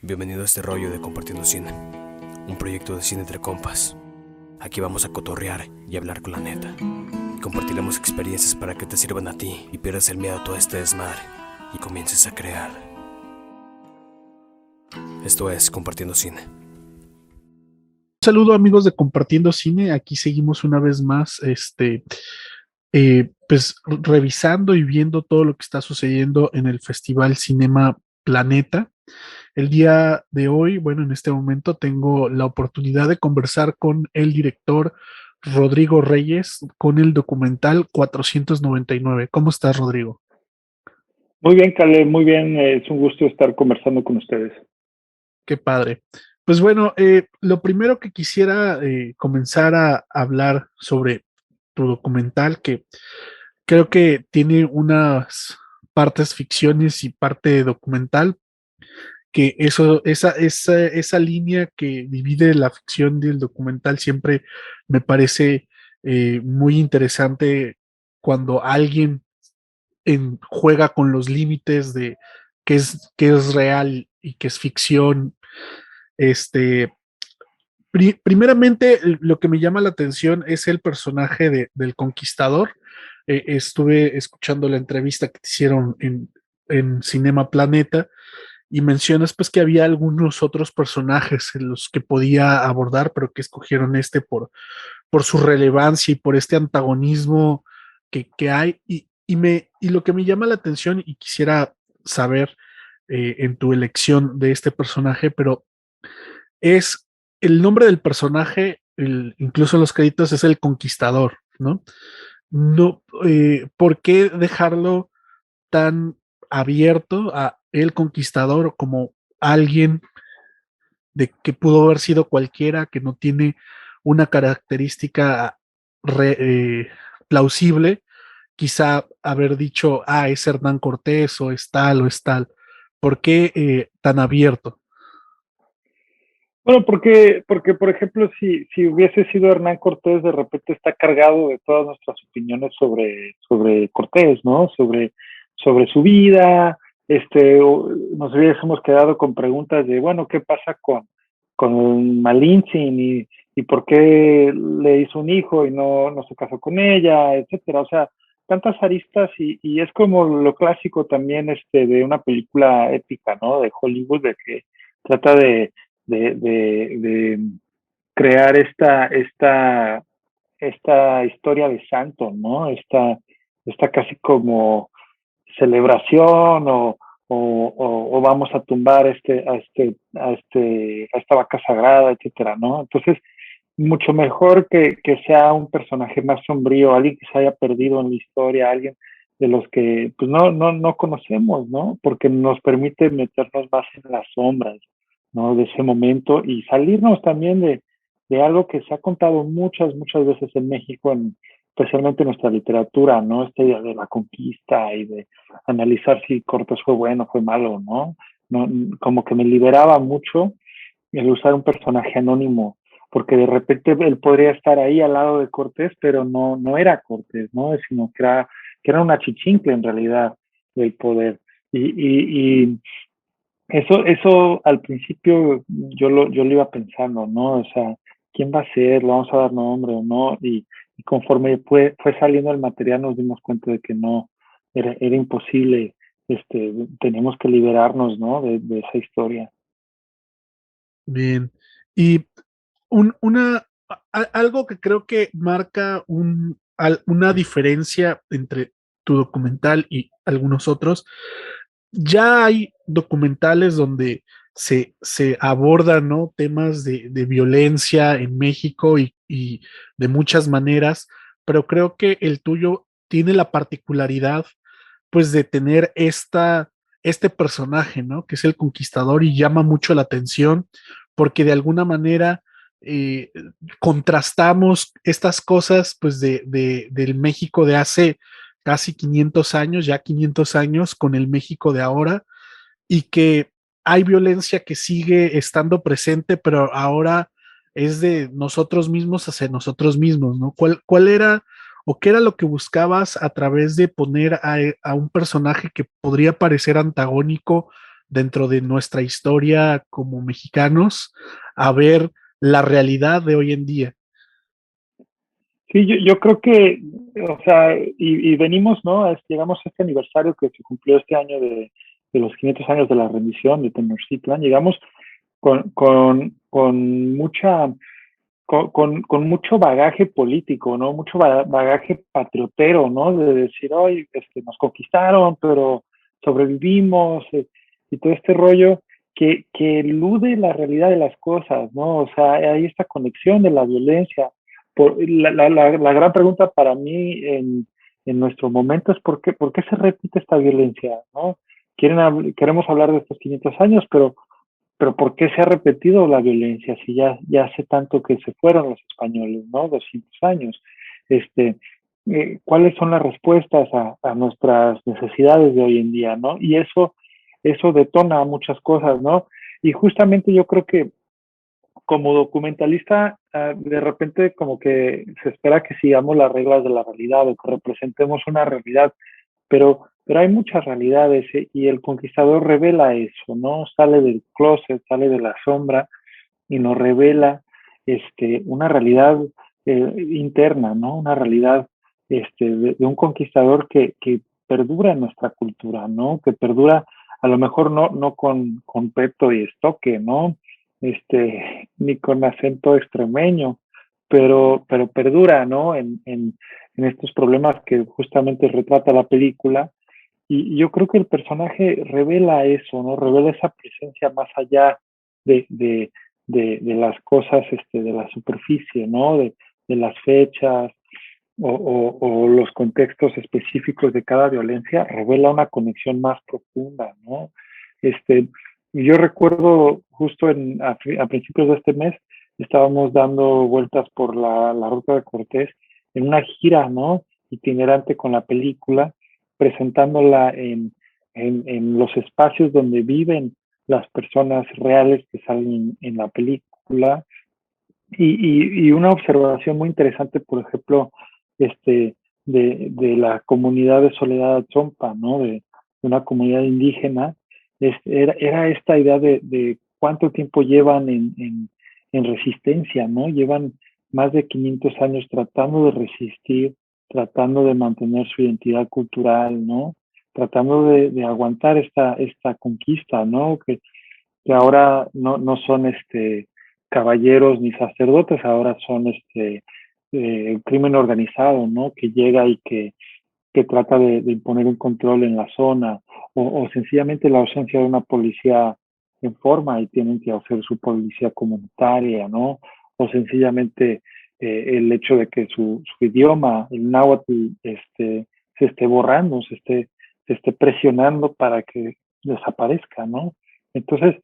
Bienvenido a este rollo de Compartiendo Cine, un proyecto de cine entre compas. Aquí vamos a cotorrear y hablar con la neta. Y compartiremos experiencias para que te sirvan a ti y pierdas el miedo a todo este desmadre y comiences a crear. Esto es Compartiendo Cine. Saludo amigos de Compartiendo Cine, aquí seguimos una vez más, pues revisando y viendo todo lo que está sucediendo en el Festival Cinema Planeta. El día de hoy, bueno, en este momento tengo la oportunidad de conversar con el director Rodrigo Reyes con el documental 499. ¿Cómo estás, Rodrigo? Muy bien, Caleb, muy bien. Es un gusto estar conversando con ustedes. Qué padre. Pues bueno, lo primero que quisiera comenzar a hablar sobre tu documental, que creo que tiene unas partes ficciones y parte documental, que esa línea que divide la ficción del documental siempre me parece muy interesante cuando alguien juega con los límites de qué es real y qué es ficción. Este, Primeramente, lo que me llama la atención es el personaje del conquistador. Estuve escuchando la entrevista que te hicieron en Cinema Planeta y mencionas pues que había algunos otros personajes en los que podía abordar, pero que escogieron este por su relevancia y por este antagonismo que hay. Y lo que me llama la atención y quisiera saber en tu elección de este personaje, pero es el nombre del personaje, incluso en los créditos, es el Conquistador, ¿no? No, ¿por qué dejarlo tan abierto a el Conquistador como alguien de que pudo haber sido cualquiera, que no tiene una característica re- eh, plausible? Quizá haber dicho, es Hernán Cortés o es tal o es tal. ¿Por qué tan abierto? Bueno, porque por ejemplo, si hubiese sido Hernán Cortés, de repente está cargado de todas nuestras opiniones sobre Cortés, ¿no? Sobre su vida. Nos hubiésemos quedado con preguntas de, bueno, ¿qué pasa con Malintzin y por qué le hizo un hijo y no se casó con ella, etcétera? O sea, tantas aristas y es como lo clásico también de una película épica, ¿no? De Hollywood, de que trata de crear esta historia de santo, ¿no? Esta casi como celebración o vamos a tumbar a esta vaca sagrada, etcétera, ¿no? Entonces, mucho mejor que sea un personaje más sombrío, alguien que se haya perdido en la historia, alguien de los que pues no conocemos, ¿no? Porque nos permite meternos más en las sombras, ¿no? De ese momento y salirnos también de algo que se ha contado muchas veces en México, especialmente en nuestra literatura, ¿no? Esta idea de la conquista y de analizar si Cortés fue bueno, fue malo, ¿no? No, como que me liberaba mucho el usar un personaje anónimo, porque de repente él podría estar ahí al lado de Cortés, pero no era Cortés, ¿no? Sino que era una chichincle en realidad del poder. Y eso al principio yo lo iba pensando, ¿no? O sea, ¿quién va a ser? ¿Le vamos a dar nombre o no? Y conforme fue saliendo el material nos dimos cuenta de que no, era imposible, teníamos que liberarnos, ¿no? De esa historia. Bien. Y algo que creo que marca una diferencia entre tu documental y algunos otros, ya hay documentales donde se abordan, ¿no? Temas de violencia en México y de muchas maneras, pero creo que el tuyo tiene la particularidad, pues, de tener este personaje, ¿no? Que es el conquistador y llama mucho la atención porque de alguna manera eh, contrastamos estas cosas, pues, del México de hace casi 500 años, ya 500 años, con el México de ahora, y que hay violencia que sigue estando presente, pero ahora es de nosotros mismos hacia nosotros mismos, ¿no? ¿Cuál era o qué era lo que buscabas a través de poner a un personaje que podría parecer antagónico dentro de nuestra historia como mexicanos a ver la realidad de hoy en día. Sí, yo creo que, o sea, y venimos, ¿no? Llegamos a este aniversario que se cumplió este año de los 500 años de la rendición de Tenochtitlan, llegamos con mucha, con mucho bagaje político, ¿no? Mucho bagaje patriotero, ¿no? De decir, hoy nos conquistaron, pero sobrevivimos, y todo este rollo que elude la realidad de las cosas, ¿no? O sea, hay esta conexión de la violencia. La gran pregunta para mí en nuestro momento es por qué se repite esta violencia, ¿no? Queremos hablar de estos 500 años, pero ¿por qué se ha repetido la violencia si ya hace tanto que se fueron los españoles, ¿no? 200 años. ¿Cuáles son las respuestas a nuestras necesidades de hoy en día, ¿no? Y eso detona muchas cosas, ¿no? Y justamente yo creo que como documentalista, de repente como que se espera que sigamos las reglas de la realidad o que representemos una realidad, pero hay muchas realidades, y el conquistador revela eso, ¿no? Sale del closet, sale de la sombra y nos revela una realidad interna, ¿no? Una realidad de un conquistador que perdura en nuestra cultura, ¿no? Que perdura, a lo mejor no con peto y estoque, ¿no? Ni con acento extremeño, pero perdura, ¿no? En estos problemas que justamente retrata la película. Y yo creo que el personaje revela eso, ¿no? Revela esa presencia más allá de, de, de las cosas, de la superficie, ¿no? De las fechas o los contextos específicos de cada violencia, revela una conexión más profunda, ¿no? Yo recuerdo justo a principios de este mes, estábamos dando vueltas por la ruta de Cortés en una gira, ¿no? Itinerante con la película, presentándola en los espacios donde viven las personas reales que salen en la película. Y una observación muy interesante, por ejemplo, de la comunidad de Soledad Chompa, ¿no? De una comunidad indígena, era esta idea de cuánto tiempo llevan en resistencia, ¿no? Llevan más de 500 años tratando de resistir, tratando de mantener su identidad cultural, ¿no? Tratando de aguantar esta conquista, ¿no? Que ahora no son caballeros ni sacerdotes, ahora son crimen organizado, ¿no? Que llega y que trata de imponer un control en la zona, o sencillamente la ausencia de una policía en forma y tienen que hacer su policía comunitaria, ¿no? O sencillamente el hecho de que su idioma, el náhuatl, se esté borrando, se esté presionando para que desaparezca, ¿no? Entonces,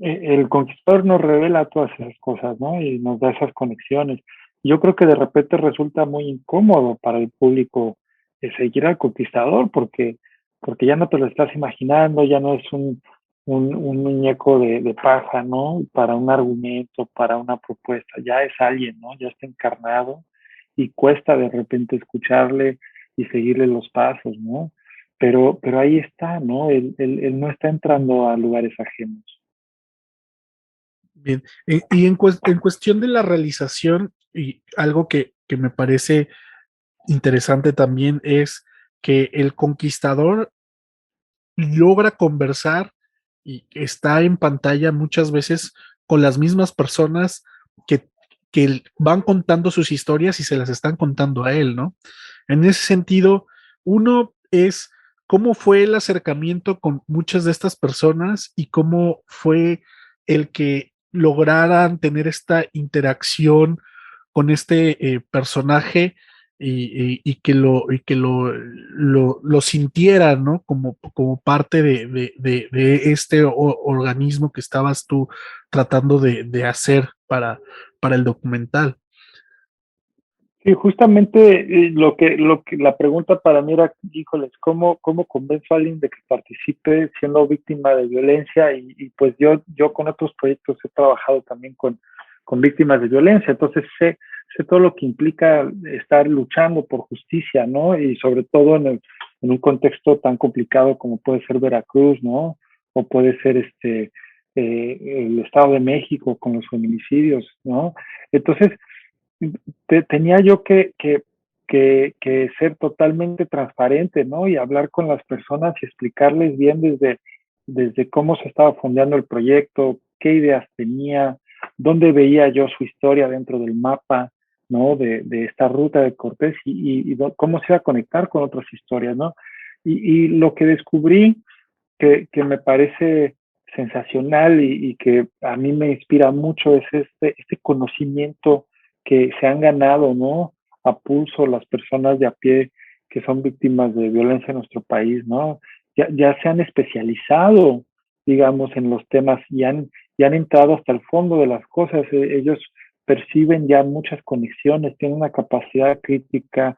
el conquistador nos revela todas esas cosas, ¿no? Y nos da esas conexiones. Yo creo que de repente resulta muy incómodo para el público seguir al conquistador porque ya no te lo estás imaginando, ya no es un muñeco de paja, ¿no? Para un argumento, para una propuesta, ya es alguien, ¿no? Ya está encarnado y cuesta de repente escucharle y seguirle los pasos, ¿no? Pero ahí está, ¿no? Él no está entrando a lugares ajenos. Bien, y en cuestión de la realización, y algo que me parece interesante también es que el conquistador logra conversar y está en pantalla muchas veces con las mismas personas que, que van contando sus historias y se las están contando a él, ¿no? En ese sentido, uno es cómo fue el acercamiento con muchas de estas personas y cómo fue el que lograran tener esta interacción con este personaje y que lo sintiera, ¿no? Como parte de este organismo que estabas tú tratando de hacer para el documental. Sí, justamente lo que la pregunta para mí era, híjoles, ¿cómo convenzo a alguien de que participe siendo víctima de violencia? Y pues yo con otros proyectos he trabajado también con víctimas de violencia, entonces sé todo lo que implica estar luchando por justicia, ¿no? Y sobre todo en un contexto tan complicado como puede ser Veracruz, ¿no? o puede ser el Estado de México con los feminicidios, ¿no? Entonces, tenía yo que ser totalmente transparente, ¿no? Y hablar con las personas y explicarles bien desde cómo se estaba fondeando el proyecto, qué ideas tenía, dónde veía yo su historia dentro del mapa, ¿no? De esta ruta de Cortés y cómo se iba a conectar con otras historias, ¿no? Y lo que descubrí que me parece sensacional y que a mí me inspira mucho es este conocimiento que se han ganado, ¿no? A pulso las personas de a pie que son víctimas de violencia en nuestro país, ¿no? Ya se han especializado, digamos, en los temas y han entrado hasta el fondo de las cosas. Ellos perciben ya muchas conexiones, tienen una capacidad crítica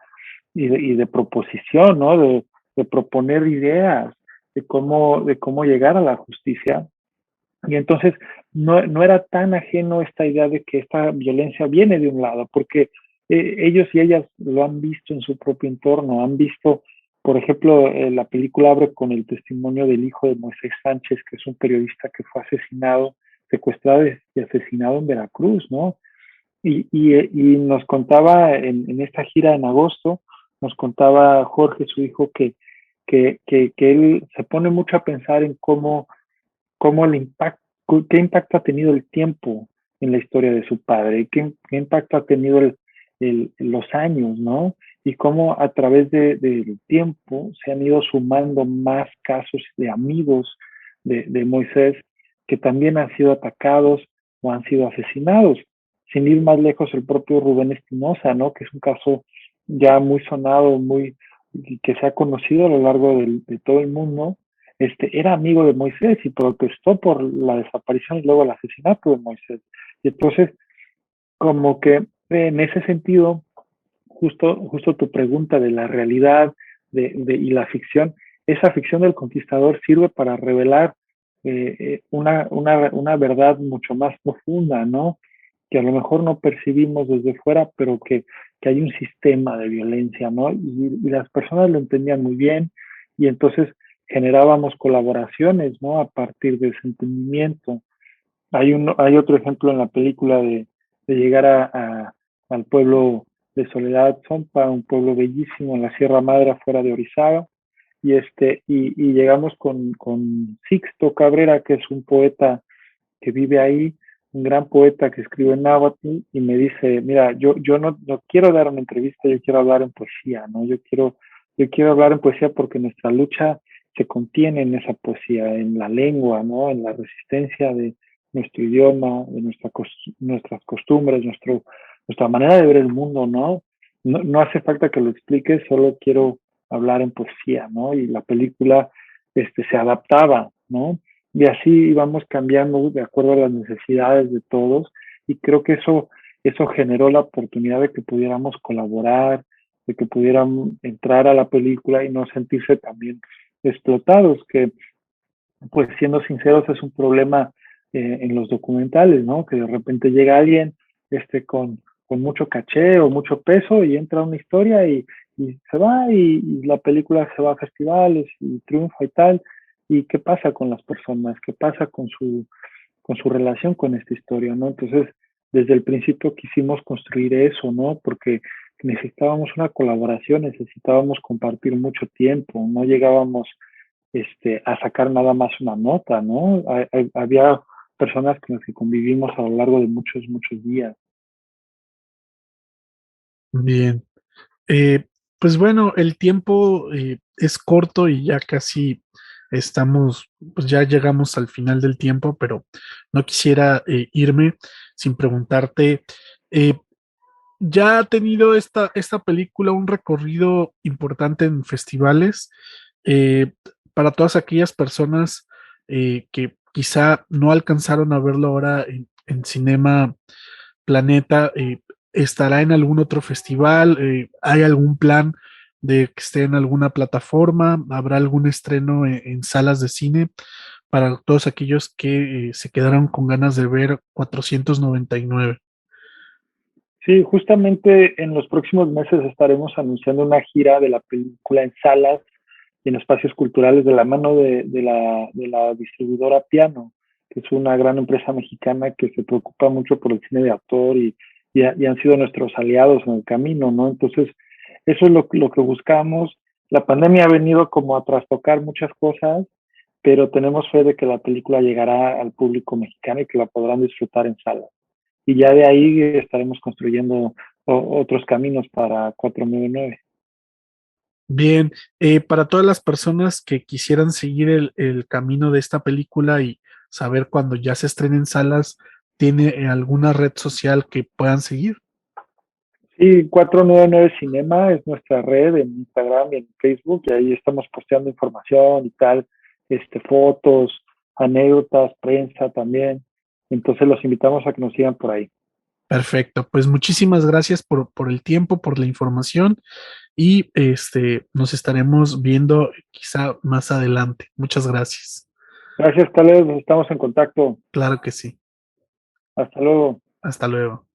y de proposición, ¿no? De proponer ideas, de cómo llegar a la justicia. Y entonces no era tan ajeno esta idea de que esta violencia viene de un lado, porque ellos y ellas lo han visto en su propio entorno, han visto, por ejemplo, la película abre con el testimonio del hijo de Moisés Sánchez, que es un periodista que fue asesinado, secuestrado y asesinado en Veracruz, ¿no? Y nos contaba en esta gira en agosto, nos contaba Jorge, su hijo, que él se pone mucho a pensar en cómo el impacto, qué impacto ha tenido el tiempo en la historia de su padre, qué impacto ha tenido los años, ¿no? Y cómo a través del tiempo se han ido sumando más casos de amigos de Moisés que también han sido atacados o han sido asesinados. Sin ir más lejos, el propio Rubén Espinosa, ¿no? Que es un caso ya muy sonado, que se ha conocido a lo largo de todo el mundo, era amigo de Moisés y protestó por la desaparición y luego el asesinato de Moisés. Y entonces, como que en ese sentido, justo tu pregunta de la realidad y la ficción, esa ficción del conquistador sirve para revelar una verdad mucho más profunda, ¿no? Que a lo mejor no percibimos desde fuera, pero que hay un sistema de violencia, ¿no? Y las personas lo entendían muy bien y entonces generábamos colaboraciones, ¿no? A partir de ese entendimiento. Hay otro ejemplo en la película de llegar al pueblo de Soledad Zompa, un pueblo bellísimo en la Sierra Madre afuera de Orizaba, y llegamos con Sixto Cabrera, que es un poeta que vive ahí, un gran poeta que escribe en náhuatl, y me dice, mira, yo no quiero dar una entrevista, yo quiero hablar en poesía, ¿no? Yo quiero hablar en poesía porque nuestra lucha se contiene en esa poesía, en la lengua, ¿no? En la resistencia de nuestro idioma, de nuestras costumbres, nuestra manera de ver el mundo, ¿no? No hace falta que lo expliques, solo quiero hablar en poesía, ¿no? Y la película se adaptaba, ¿no? Y así íbamos cambiando de acuerdo a las necesidades de todos y creo que eso generó la oportunidad de que pudiéramos colaborar, de que pudieran entrar a la película y no sentirse también explotados, que pues siendo sinceros es un problema en los documentales, ¿no? Que de repente llega alguien con mucho caché o mucho peso y entra a una historia y se va y la película se va a festivales y triunfa y tal. ¿Y qué pasa con las personas? ¿Qué pasa con su relación con esta historia, ¿no? Entonces, desde el principio quisimos construir eso, ¿no? Porque necesitábamos una colaboración, necesitábamos compartir mucho tiempo, no llegábamos a sacar nada más una nota, ¿no? Había personas con las que convivimos a lo largo de muchos días. Bien. Eh, pues bueno, el tiempo es corto y ya casi estamos, pues ya llegamos al final del tiempo, pero no quisiera irme sin preguntarte, eh, ¿ya ha tenido esta película un recorrido importante en festivales? Para todas aquellas personas que quizá no alcanzaron a verlo ahora en Cinema Planeta, ¿estará en algún otro festival? ¿Hay algún plan de que esté en alguna plataforma? ¿Habrá algún estreno en salas de cine para todos aquellos que se quedaron con ganas de ver 499? Sí, justamente en los próximos meses estaremos anunciando una gira de la película en salas en espacios culturales de la mano de la distribuidora Piano, que es una gran empresa mexicana que se preocupa mucho por el cine de autor y han sido nuestros aliados en el camino, ¿no? Entonces, eso es lo que buscamos. La pandemia ha venido como a trastocar muchas cosas, pero tenemos fe de que la película llegará al público mexicano y que la podrán disfrutar en salas. Y ya de ahí estaremos construyendo otros caminos para 499. Bien, para todas las personas que quisieran seguir el camino de esta película y saber cuando ya se estrene en salas, ¿tiene alguna red social que puedan seguir? Sí, 499 Cinema es nuestra red en Instagram y en Facebook, y ahí estamos posteando información y tal, fotos, anécdotas, prensa también. Entonces los invitamos a que nos sigan por ahí. Perfecto, pues muchísimas gracias por el tiempo, por la información y nos estaremos viendo quizá más adelante. Muchas gracias. Gracias, Caleb, estamos en contacto. Claro que sí. Hasta luego. Hasta luego.